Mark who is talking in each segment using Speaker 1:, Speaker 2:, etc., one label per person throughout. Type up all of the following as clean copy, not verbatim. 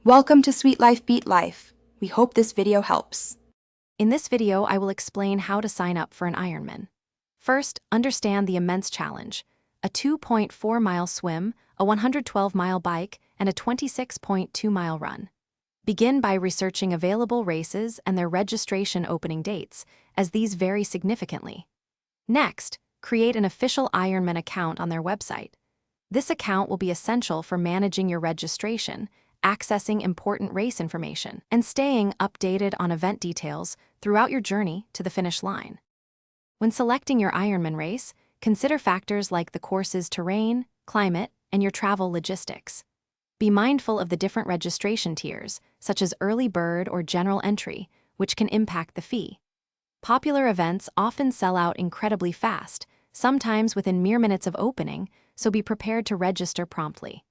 Speaker 1: Welcome to Sweet Life Beat Life. We hope this video helps.
Speaker 2: In this video, I will explain how to sign up for an Ironman. First, understand the immense challenge: a 2.4-mile swim, a 112-mile bike, and a 26.2-mile run. Begin by researching available races and their registration opening dates, as these vary significantly. Next, create an official Ironman account on their website. This account will be essential for managing your registration, accessing important race information, and staying updated on event details throughout your journey to the finish line. When selecting your Ironman race, consider factors like the course's terrain, climate, and your travel logistics. Be mindful of the different registration tiers, such as early bird or general entry, which can impact the fee. Popular events often sell out incredibly fast, sometimes within mere minutes of opening, so be prepared to register promptly.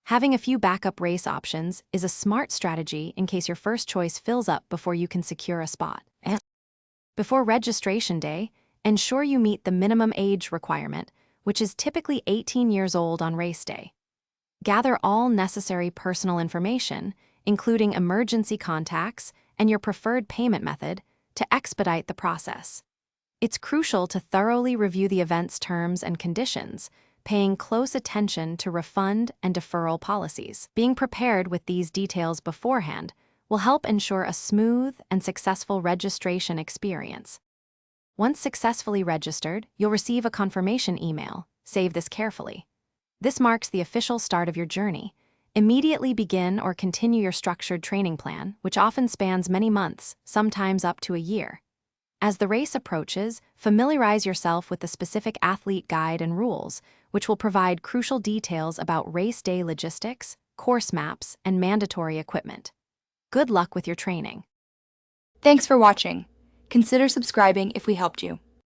Speaker 2: Having a few backup race options is a smart strategy in case your first choice fills up before you can secure a spot. Before registration day, ensure you meet the minimum age requirement, which is typically 18 years old on race day. Gather all necessary personal information, including emergency contacts and your preferred payment method, to expedite the process. It's crucial to thoroughly review the event's terms and conditions, paying close attention to refund and deferral policies. Being prepared with these details beforehand will help ensure a smooth and successful registration experience. Once successfully registered, you'll receive a confirmation email. Save this carefully. This marks the official start of your journey. Immediately begin or continue your structured training plan, which often spans many months, sometimes up to a year. As the race approaches, familiarize yourself with the specific athlete guide and rules, which will provide crucial details about race day logistics, course maps, and mandatory equipment. Good luck with your training.
Speaker 1: Thanks for watching. Consider subscribing if we helped you.